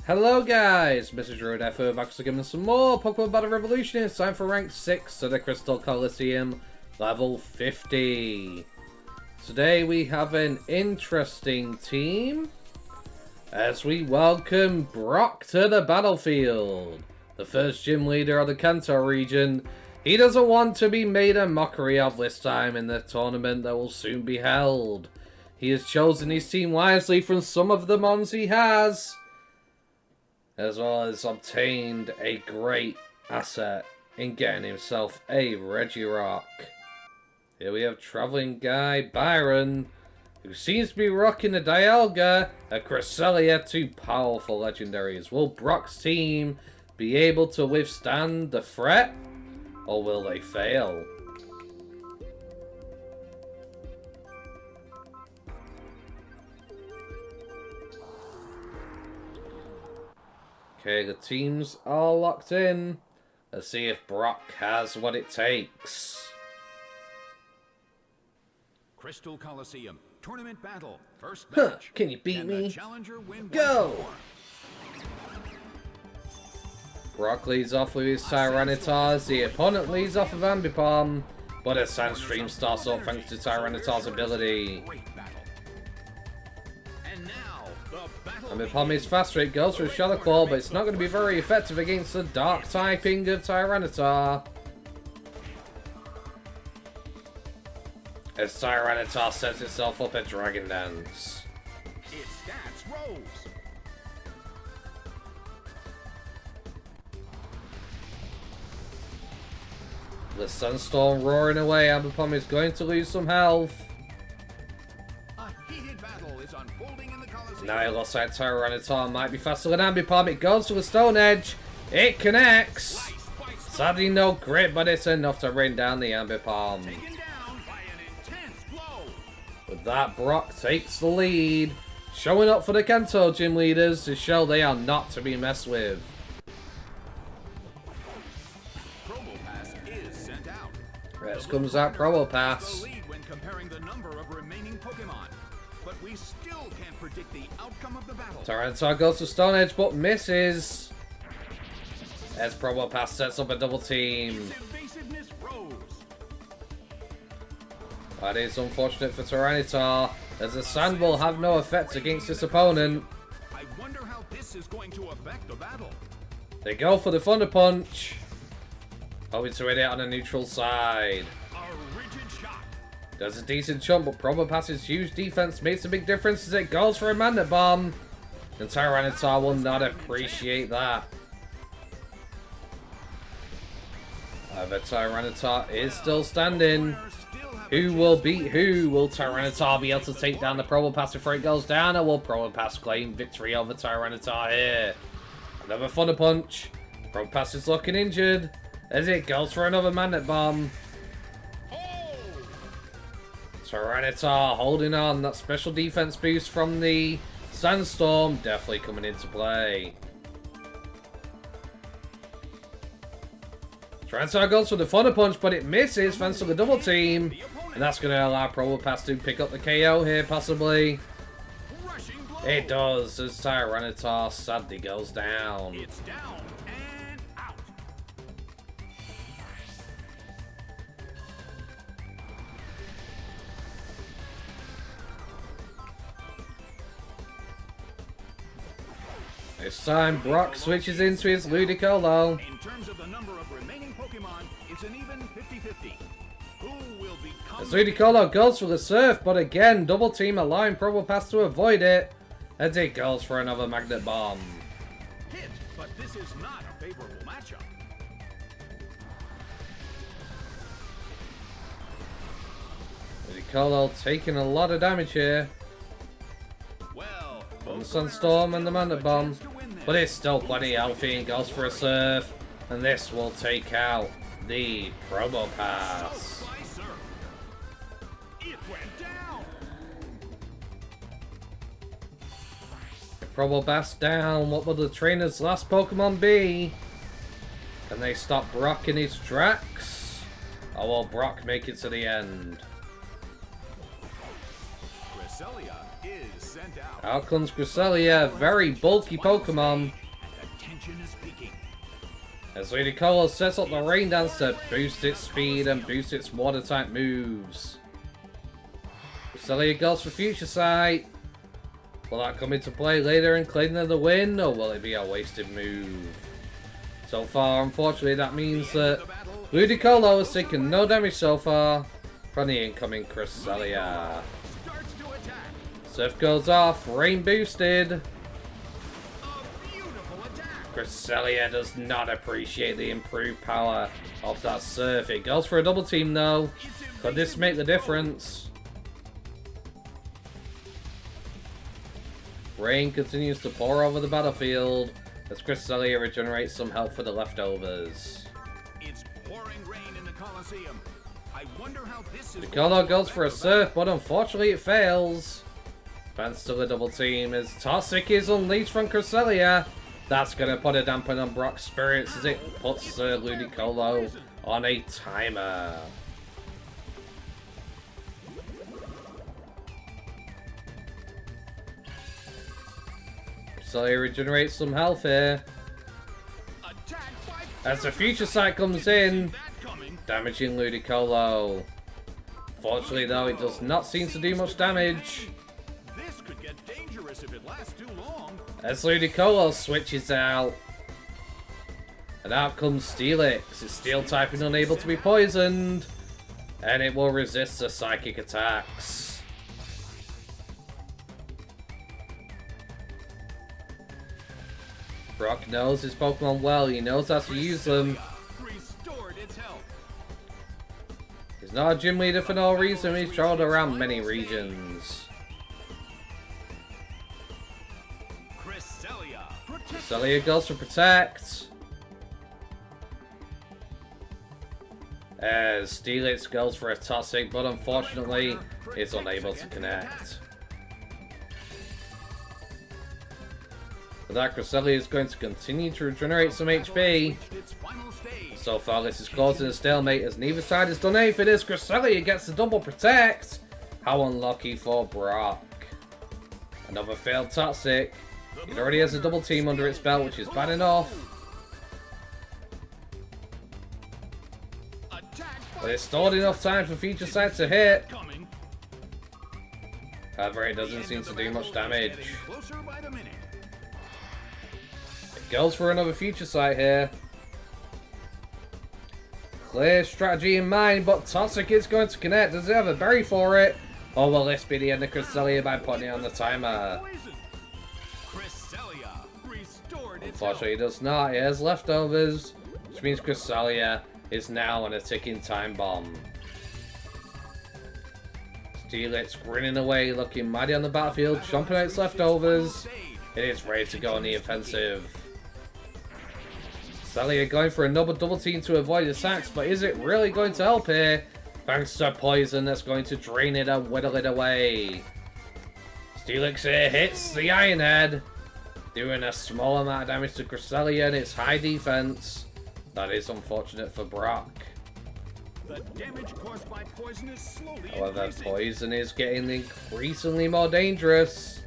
Hello guys, Mr. Druid F back to give us some more Pokemon Battle Revolution. It's time for rank 6 of the Crystal Colosseum, level 50. Today we have an interesting team as we welcome Brock to the battlefield. The first gym leader of the Kanto region. He doesn't want to be made a mockery of this time in the tournament that will soon be held. He has chosen his team wisely from some of the mons he has, as well as obtained a great asset in getting himself a Regirock. Here we have Traveling Guy Byron, who seems to be rocking a Dialga, a Cresselia, two powerful legendaries. Will Brock's team be able to withstand the threat, or will they fail? Okay, the teams are locked in. Let's see if Brock has what it takes. Crystal Colosseum tournament battle. First match. Can you beat me? Challenger win. Go! Brock leads off with his Tyranitar. The opponent leads off with Ambipom, but a Sandstream starts up thanks to Tyranitar's ability. Ambipom is faster, it goes for a Shadow Claw, but it's not going to be very effective against the dark typing of Tyranitar. As Tyranitar sets itself up at Dragon Dance. Its stats rose. The Sunstorm roaring away, Ambipom is going to lose some health. A heated battle is unfolding in the Colosseum. Now it looks like Tyranitar might be faster than Ambipom. It goes to a Stone Edge. It connects. Sadly no grip, but it's enough to rain down the Ambipom. Taken down by an intense blow. With that, Brock takes the lead. Showing up for the Kanto gym leaders to show they are not to be messed with. Promo Pass is sent out. Next comes out Promo Pass. The lead when comparing the number of remaining Pokemon, but we still can't predict the outcome of the battle. Tyranitar goes to Stone Edge but misses. As Promo Pass sets up a double team. Its evasiveness rose. That is unfortunate for Tyranitar, as the Sand will have no effect against this opponent. I wonder how this is going to affect the battle. They go for the Thunder Punch. Hoping to hit it on the neutral side. A rigid shot. Does a decent jump, but Promo Pass's huge defense makes a big difference as it goes for a Magnet Bomb. And Tyranitar will not appreciate that. However, Tyranitar is still standing. Who will beat who? Will Tyranitar be able to take down the Promo Pass before it goes down, or will Promo Pass claim victory over Tyranitar here? Another Thunder Punch. Promo Pass is looking injured as it goes for another Magnet Bomb. Tyranitar holding on. That special defense boost from the Sandstorm definitely coming into play. Tyranitar goes for the Thunder Punch, but it misses thanks to the double team. And that's going to allow Promo Pass to pick up the KO here, possibly. It does, as Tyranitar sadly goes down. It's down and out. This time, Brock switches into his Ludicolo. In terms of the number of remaining Pokemon, it's an even 50-50. Who will become... As Ludicolo goes for the Surf, but again, double team allowing Promo Pass to avoid it. As it goes for another Magnet Bomb. hit, but this is not a favorable matchup. Ludicolo taking a lot of damage here Well, from the Sunstorm and the Magnet Bomb. But it's still plenty healthy and goes for a Surf. And this will take out the Promo Pass. It went down. Promo Pass down. What will the trainer's last Pokemon be? Can they stop Brock in his tracks? Or will Brock make it to the end? Cresselia is sent sent out. Out comes Cresselia, very bulky Pokemon. And the tension is peaking. As Ludicolo sets up the Rain Dance to boost its speed and boost its water type moves. Cresselia goes for Future Sight. Will that come into play later and claim the win, or will it be a wasted move? So far, unfortunately, that means that Ludicolo has taken no damage so far from the incoming Cresselia. Starts to attack. Surf goes off, Rain boosted. A beautiful attack. Cresselia does not appreciate the improved power of that Surf. It goes for a double team though. Could this make the difference? Rain continues to pour over the battlefield as Cresselia regenerates some health for the leftovers. It's pouring rain in the Colosseum. I wonder how this is. Ludicolo goes for a Surf, but unfortunately it fails. Fans still a double team as Toxic is unleashed from Cresselia. That's going to put a dampen on Brock's spirits as it puts Ludicolo on a timer. Cresselia regenerates some health here. As the Future Sight comes in, damaging Ludicolo. Fortunately though, it does not seem to do much damage. This could get dangerous if it lasts too long. As Ludicolo switches out. And out comes Steelix. It's Steel typing, unable to be poisoned. And it will resist the psychic attacks. Brock knows his Pokemon well. He knows how to use them. Restored its health. He's not a gym leader for no reason. He's traveled around many regions. Cresselia goes for Protect. As Steelix goes for a Toxic, but unfortunately, it's unable to connect. But that Cresselia is going to continue to regenerate some HP. So far, this is causing a stalemate as neither side has done anything. As Cresselia gets the double Protect. How unlucky for Brock. Another failed Toxic. It already has a double team under its belt, which is bad enough. But it's stored enough time for Future Sight to hit. However, it doesn't seem to do much damage. It goes for another Future Sight here. Clear strategy in mind, but Toxic is going to connect. Does it have a berry for it? Or will this be the end of Cresselia by putting it on the timer? Unfortunately, it does not. It has leftovers, which means Cresselia is now on a ticking time bomb. Steelix grinning away, looking mighty on the battlefield, chomping out its leftovers. It is ready to go on the offensive. Cresselia going for another double team to avoid attacks, but is it really going to help here? Thanks to poison that's going to drain it and whittle it away. Steelix here hits the Iron Head, doing a small amount of damage to Cresselia and its high defense. That is unfortunate for Brock. The damage caused by poison is slowly However, increasing. poison is getting increasingly more dangerous.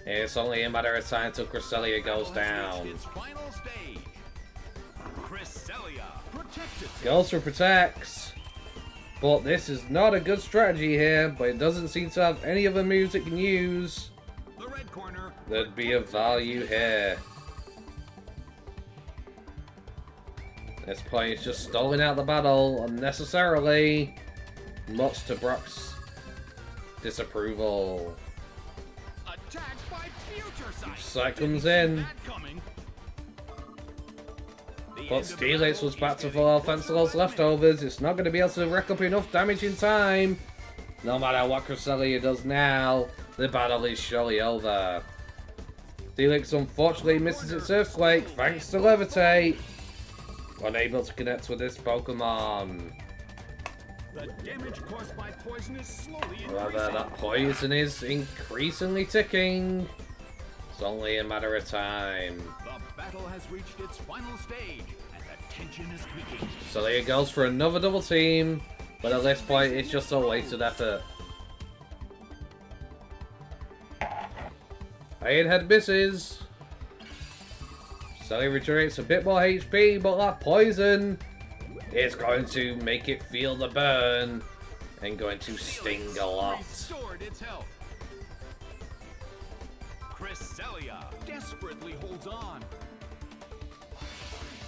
It's only a matter of time till Cresselia goes down. Its final stage. Cresselia protects itself. Goes for Protects. But this is not a good strategy here, but it doesn't seem to have any other moves it can use. The red corner. There'd be of value here. This point is just stalling out the battle unnecessarily, much to Brock's disapproval. Attacked by Future Sight. Sight comes in. But Steelix was back to full health thanks to those leftovers. It's not going to be able to rack up enough damage in time. No matter what Cresselia does now, the battle is surely over. Steelix unfortunately misses its Earthquake thanks to Levitate. Unable to connect with this Pokemon. The damage caused by poison is slowly However, increasing. that poison is increasingly ticking. It's only a matter of time. The battle has reached its final stage, and the tension is peaking. Cresselia goes for another double team, but at this point, it's just a wasted effort. Iron Head misses. Sally regenerates a bit more HP, but that poison is going to make it feel the burn and going to sting a lot. Restored its health. Cresselia desperately holds on.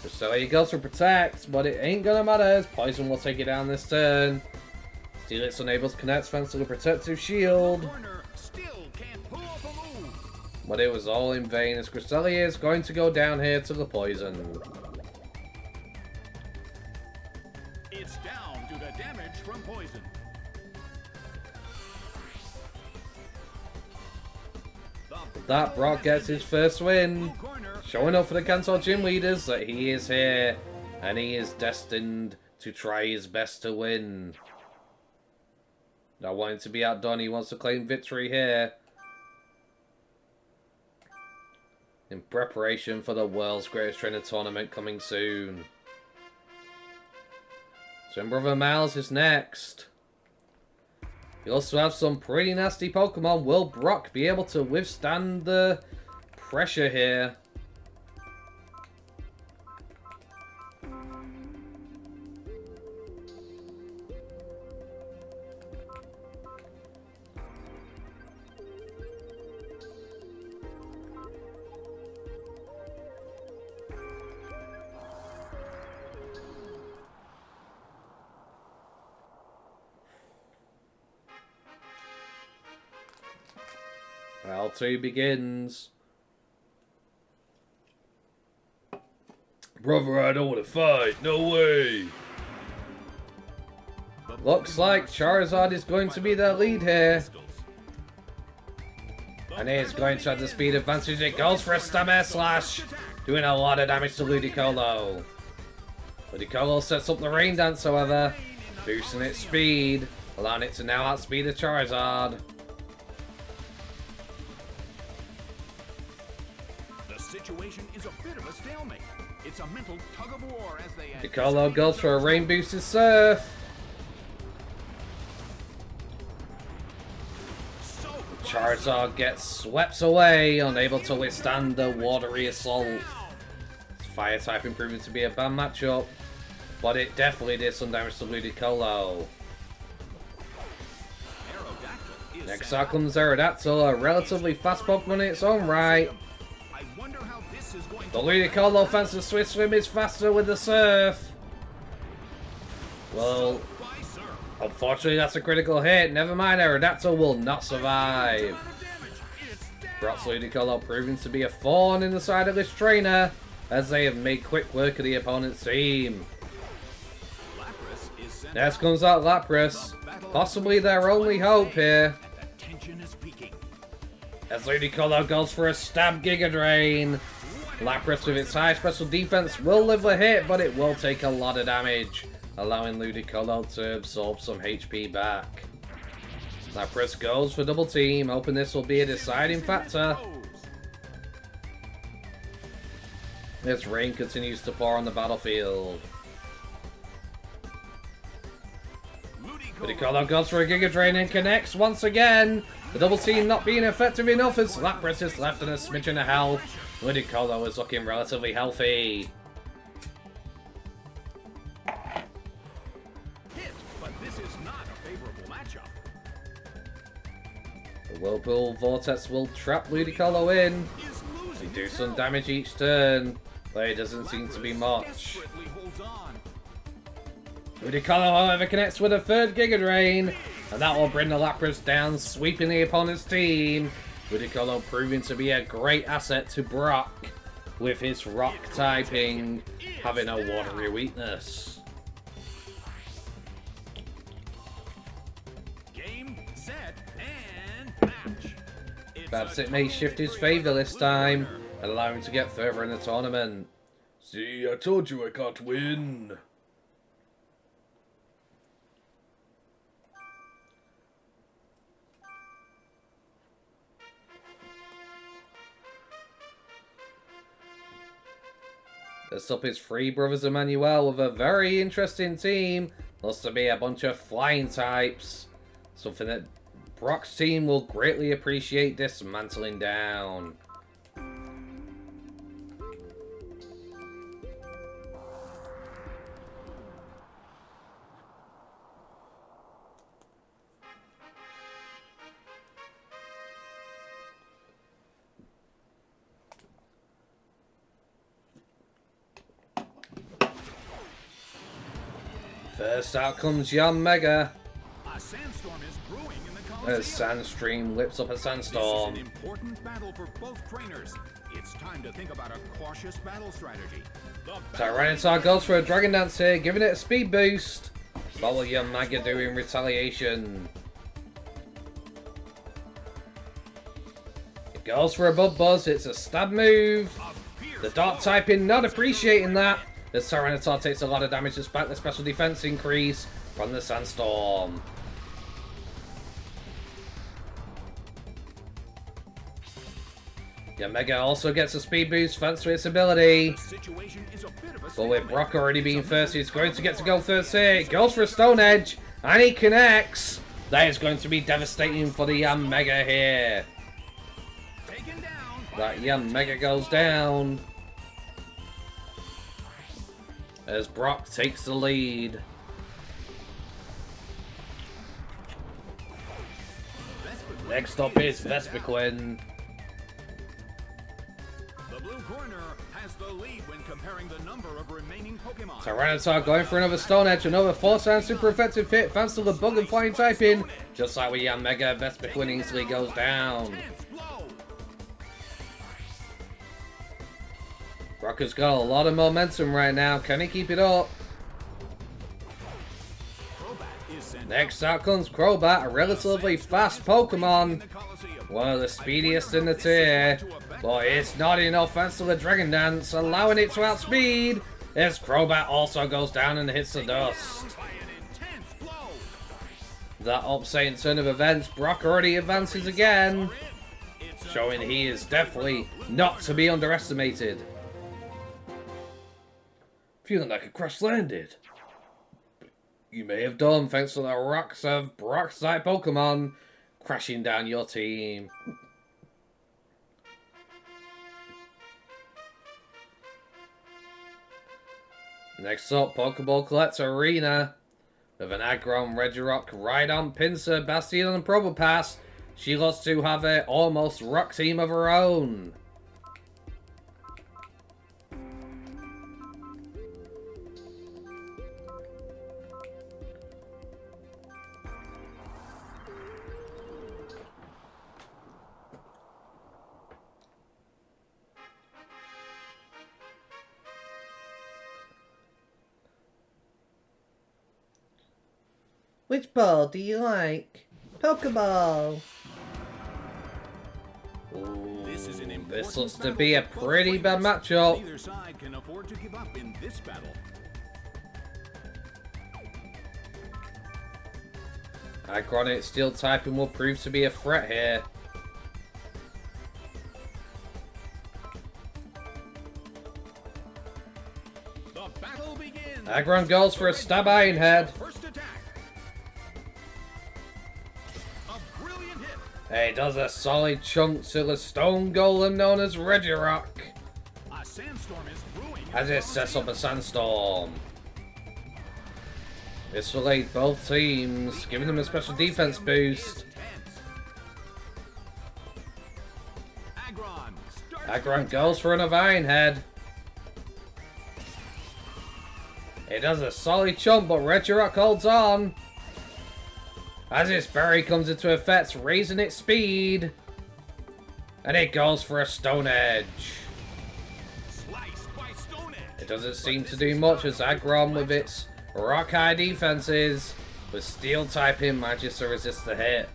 Cresselia goes for protect, but it ain't gonna matter as poison will take it down this turn. Steelix unable to connect thanks to the protective shield. Corner still can't pull off a move. But it was all in vain as Cresselia is going to go down here to the poison. It's down due to damage from poison. That Brock gets his first win, showing up for the Kanto gym leaders that he is here and he is destined to try his best to win. Not wanting to be outdone, he wants to claim victory here in preparation for the world's greatest trainer tournament coming soon. Twin Brother Miles is next. We also have some pretty nasty Pokemon. Will Brock be able to withstand the pressure here? Round 2 begins. Brother, I don't want to fight. No way. Looks like Charizard is going to be the lead here. And he is going to have the speed advantage. It goes for a Stab Air Slash. Doing a lot of damage to Ludicolo. Ludicolo sets up the Rain Dance, however. Boosting its speed. Allowing it to now outspeed the Charizard. Situation is a bit of a stalemate. It's a mental tug of war as they Ludicolo goes for a Rain Boosted Surf. Charizard gets swept away, unable to withstand the watery assault. Fire type proving to be a bad matchup, but it definitely did some damage to Ludicolo. Next up comes Aerodactyl, a relatively fast Pokemon in its own right. The Ludicolo offensive Swift Swim is faster with the Surf. Well, unfortunately that's a critical hit. Never mind, Aerodactyl will not survive. Brock's Ludicolo proving to be a thorn in the side of this trainer, as they have made quick work of the opponent's team. Next comes out Lapras, possibly their only hope here. As Ludicolo goes for a Stab Giga Drain. Lapras with its high special defense will live a hit, but it will take a lot of damage, allowing Ludicolo to absorb some HP back. Lapras goes for double team, hoping this will be a deciding factor. As rain continues to pour on the battlefield. Ludicolo goes for a Giga Drain and connects once again. The double team not being effective enough as Lapras is left in a smidgen of health. Ludicolo is looking relatively healthy. But this is not a favorable matchup. The Whirlpool Vortex will trap Ludicolo in. They do some damage each turn, but it doesn't seem to be much. Ludicolo, however, connects with a third Giga Drain, and that will bring the Lapras down, sweeping the opponent's team. Ludicolo proving to be a great asset to Brock, with his rock typing having a watery weakness. Game, set, and match. Perhaps it may shift his favour this time, and allow him to get further in the tournament. See, I told you I can't win. Next up is Three Brothers Emmanuel with a very interesting team. Looks to be a bunch of flying types. Something that Brock's team will greatly appreciate dismantling down. First out comes Young Mega. A sandstorm is brewing in the Colosseum. As Sandstream whips up a sandstorm. This is an important battle for both trainers. It's time to think about a cautious battle strategy. Tyranitar goes for a Dragon Dance here, giving it a speed boost. What will Young Mega do in retaliation? It goes for a Bug Buzz, it's a stab move. The Dark typing not appreciating that. The Tyranitar takes a lot of damage despite the special defense increase from the Sandstorm. Mega also gets a speed boost thanks to its ability. But with Brock already being first, he's going to get to go first here. It goes for a Stone Edge, and he connects. That is going to be devastating for the Mega here. That Mega goes down. As Brock takes the lead. Next up is Vespiquen. The blue corner has the lead when comparing the number of remaining Pokemon. Tyranitar going for another Stone Edge, another 4-sound super effective hit thanks to the bug and flying typing. Just like with Mega, Vespiquen easily goes down. Brock has got a lot of momentum right now. Can he keep it up? Next out comes Crobat, a relatively fast Pokemon. One of the speediest in the tier. But it's not enough thanks to the Dragon Dance, allowing it to outspeed. As Crobat also goes down and hits the dust. That upsetting turn of events, Brock already advances again. Showing he is definitely not to be underestimated. Feeling like a crash landed. You may have done thanks to the rocks of Brock-type Pokemon crashing down your team. Next up, Pokeball Collector Arena. With an Aggron, Regirock, Rhydon, Pinsir, Bastion and Probopass, she looks to have an almost rock team of her own. Which ball do you like? Pokeball! Ooh, this looks to be a pretty bad matchup. Neither side can afford to give up in this battle. Aggron Steel typing will prove to be a threat here. The battle begins. Aggron goes for a Stab Iron Head. He does a solid chunk to the stone golem known as Regirock. As it sets up a sandstorm. This will aid both teams, giving them a special defense boost. Aggron goes for another Iron Head. It does a solid chunk, but Regirock holds on. As its berry comes into effect, raising its speed. And it goes for a Stone Edge. It doesn't seem to do much as Aggron with its rock high defenses, with Steel typing manages to resist the hit.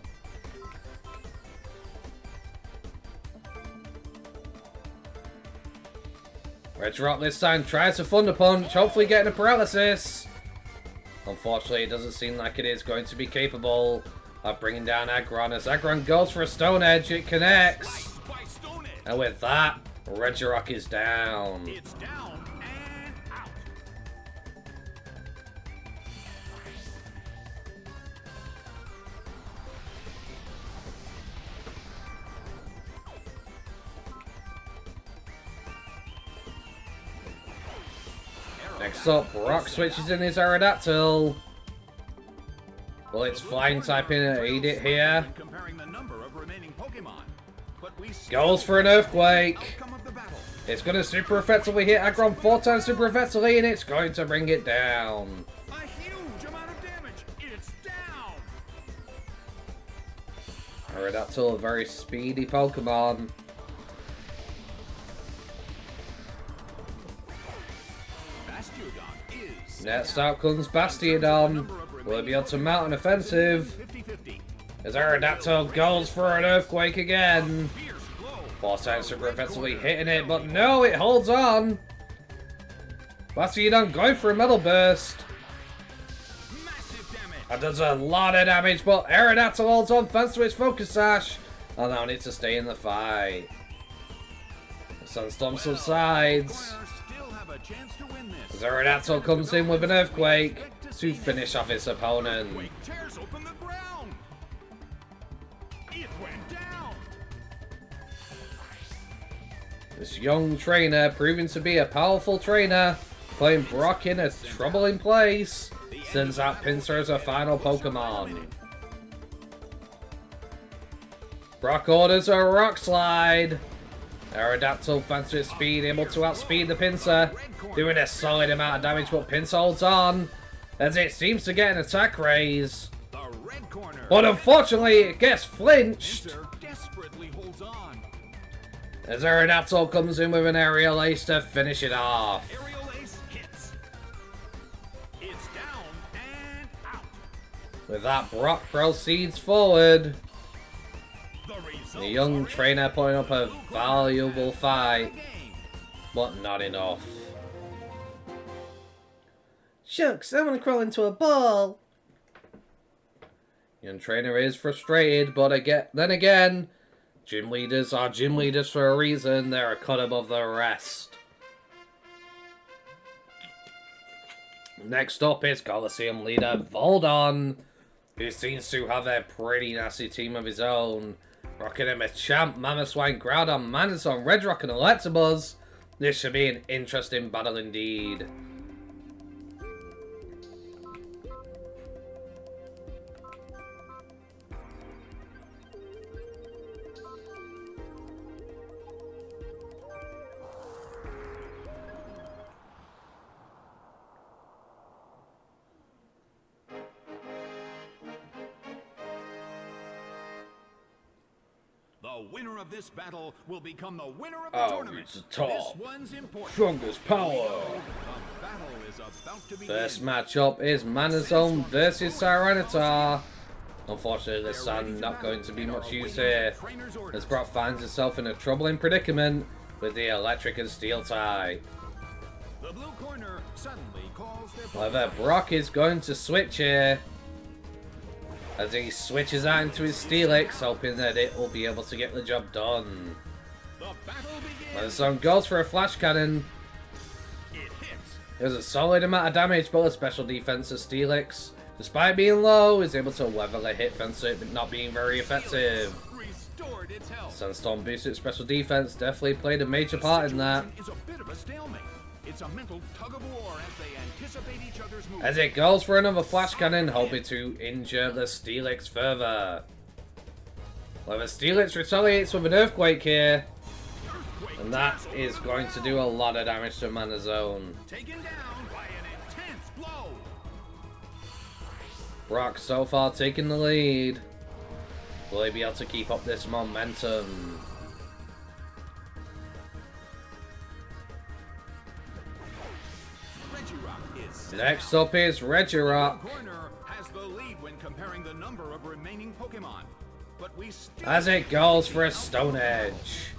Regirock this time tries to Thunder Punch, hopefully getting a paralysis. Unfortunately, it doesn't seem like it is going to be capable of bringing down Aggron. As Aggron goes for a Stone Edge, it connects. And with that, Regirock is down. It's down and out. Next up, Brock switches in his Aerodactyl. Well, it's flying type in an Edit here. Goes for an Earthquake. It's going to super effectively hit Aggron 4 times super effectively, and it's going to bring it down. A huge amount of damage. It's down. Aerodactyl, a very speedy Pokemon. Next out comes Bastiodon. Will he be able to mount an offensive? As Aerodactyl goes for an Earthquake again. 4 times super effectively hitting it, but no, it holds on. Bastiodon going for a Metal Burst. That does a lot of damage, but Aerodactyl holds on thanks to its Focus Sash. And now needs to stay in the fight. Sunstorm subsides. As Aerodactyl comes in with an Earthquake to finish off its opponent. This young trainer proving to be a powerful trainer, playing Brock in a troubling place, sends out Pinsir as a final Pokemon. Brock orders a Rock Slide. Aerodactyl, thanks to its speed, able to outspeed the Pinsir, doing a solid amount of damage, but Pinsir holds on, as it seems to get an attack raise. But unfortunately, it gets flinched. As Aerodactyl comes in with an Aerial Ace to finish it off. With that, Brock proceeds forward. The young trainer putting up a valuable fight, but not enough. Shucks, I want to crawl into a ball. Young trainer is frustrated, but then again, gym leaders are gym leaders for a reason. They're a cut above the rest. Next up is Colosseum leader Voldon, who seems to have a pretty nasty team of his own. Rocking him a Champ, Mamoswine, Groudon, Manazon, Redrock, and Electabuzz. This should be an interesting battle indeed. The winner of this battle will become the winner of the tournament. It's a top. This one's important. Strongest power. The battle is about to begin. First matchup is Manazone versus Tyranitar. Unfortunately, this Sun not going to be much use here, as Brock finds himself in a troubling predicament with the Electric and Steel type. The blue corner suddenly calls their However, Brock is going to switch here, as he switches out into his Steelix, hoping that it will be able to get the job done. The battle begins. Manazone goes for a Flash Cannon. It hits. There's a solid amount of damage, but a special defense of Steelix, despite being low, is able to weather the hit fence, but not being very effective. Restored its health. Sunstorm boosted special defense definitely played a major part in that. Is a bit of a stalemate. It's a mental tug of war as they anticipate each other's moves. As it goes for another Flash Cannon, hoping to injure the Steelix further. Well, the Steelix retaliates with an Earthquake here, and that is going to do a lot of damage to Manazone. Taken down by an intense blow. Brock so far taking the lead. Will he be able to keep up this momentum? Next up is Regirock. Corner has the lead when comparing the number of remaining Pokemon. But we still As it goes for a Stone Edge.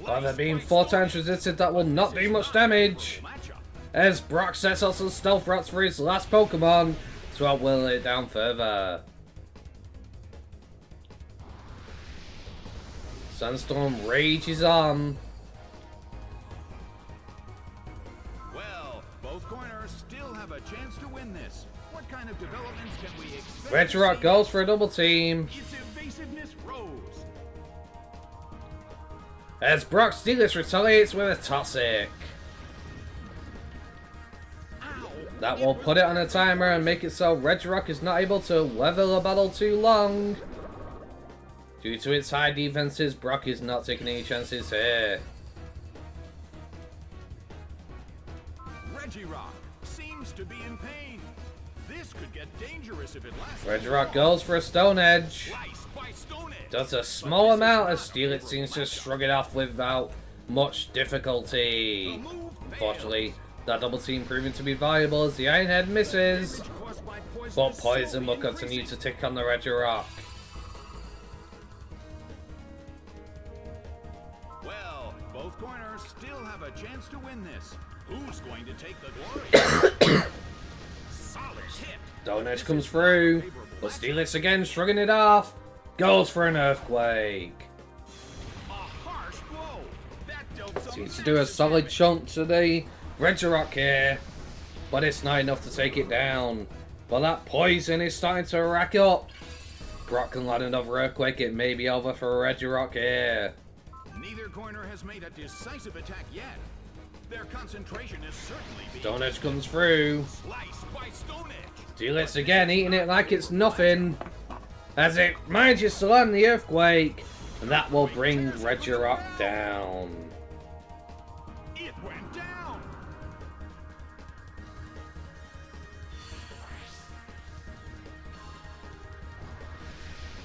However, being 4 times resisted, that will not do much damage. As Brock sets out some Stealth Routes for his last Pokemon to outwill it down further. Sandstorm rages on. Well, both corners still have a chance to win this. What kind of developments can we expect? Regirock goes for a double team. Its evasiveness rose. As Brock Steelix retaliates with a Toxic. That will put it on a timer and make it so Regirock is not able to level a battle too long. Due to its high defenses, Brock is not taking any chances here. Regirock seems to be in pain. This could get dangerous if it lasts. Regirock goes for a Stone Edge. Does a small amount as Steelix seems to shrug it off without much difficulty. Unfortunately, that double team proving to be valuable as the Iron Head misses. But Poison will continue to tick on the Regirock. Well, both corners still have a chance to win this. Who's going to take the glory? Solid hit. Stone Edge comes through, but Steelix again shrugging it off. Goes for an Earthquake. A harsh blow. That dealt some Seems to do a solid chunk to the Regirock here, but it's not enough to take it down. But that Poison is starting to rack up. Brock can land another Earthquake. It may be over for Regirock here. Neither corner has made a decisive attack yet. Their concentration is certainly being Stone Edge comes through. sliced by Stone Edge. Steelix again eating it like it's nothing, as it manages to land the Earthquake, and that will bring Regirock down. It went down.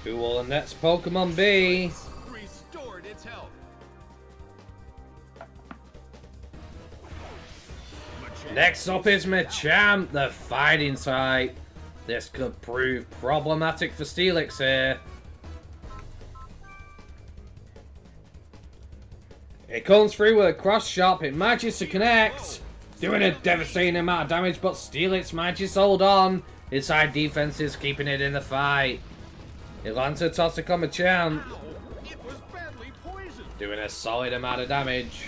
Who will the next Pokemon be? Restored its health. Next up is Machamp, the fighting type. This could prove problematic for Steelix here. It comes through with a cross chop. It manages to connect, doing a devastating amount of damage, but Steelix manages to hold on. Its high defense is keeping it in the fight. It lands a Toxic on Machamp, It was badly poisoned. doing a solid amount of damage.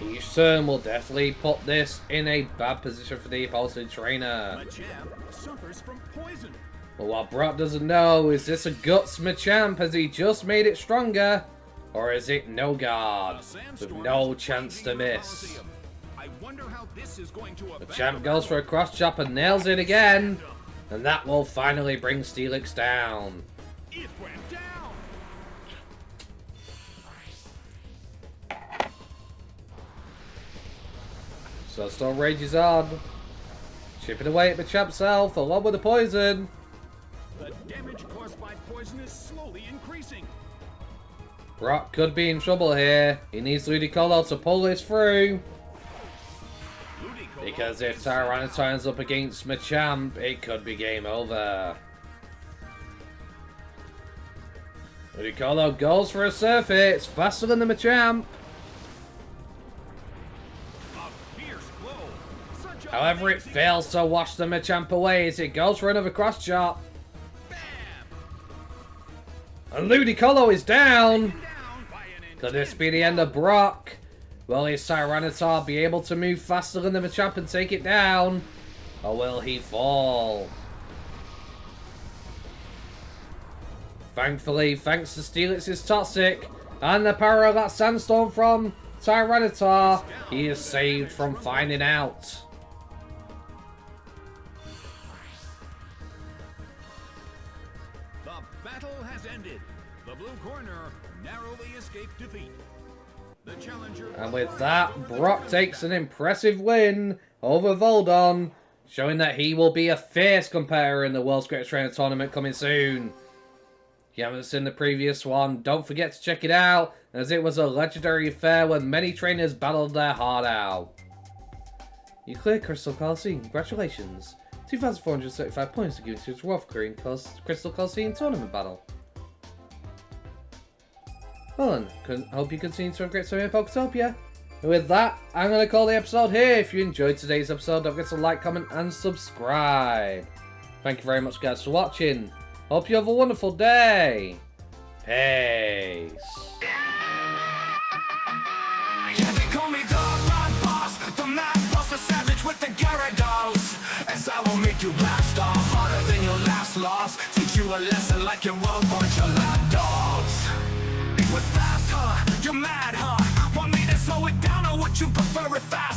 Each turn will definitely put this in a bad position for the opposing trainer. Machamp suffers from poison. But what Brock doesn't know is this a Guts Machamp? Has he just made it stronger? Or is it no guard with no chance to miss? I wonder how this is going to Machamp goes for a cross chop and nails it again. And that will finally bring Steelix down. It went down. So still rages on. Chipping away at Machamp's health along with the poison. The damage caused by poison is slowly increasing. Brock could be in trouble here. He needs Ludicolo to pull this through. Because if Tyranitar's up against Machamp, it could be game over. Ludicolo goes for a Surf Hit. It's faster than the Machamp. A fierce blow. Such a However, it fails to wash the Machamp away as it goes for another cross chop. bam. And Ludicolo is down. Down by an Could this be the end of Brock? Will his Tyranitar be able to move faster than the Machamp and take it down? Or will he fall? Thankfully, thanks to Steelix's Toxic and the power of that Sandstorm from Tyranitar, he is saved from finding out. The battle has ended. The blue corner narrowly escaped defeat. The challenger. And with that, Brock takes an impressive win over Voldon, showing that he will be a fierce competitor in the World's Greatest Trainer Tournament coming soon. If you haven't seen the previous one, don't forget to check it out, as it was a legendary affair where many trainers battled their heart out. You cleared Crystal Colosseum, congratulations. 2,435 points to give to its World Korean Crystal Colosseum tournament battle. Well then, hope you continue to have a great time in Poketopia. And with that, I'm going to call the episode here. If you enjoyed today's episode, don't forget to like, comment, and subscribe. Thank you very much, guys, for watching. Hope you have a wonderful day. Peace. Yeah, they call me the Rod Boss, the Mad Boss, the Savage with the Gyarados. As I will make you blast off harder than your last loss. Teach you a lesson like you won't bunch of lapdogs. It was fast, huh? You're mad, huh? Want me to slow it down or would you prefer it fast?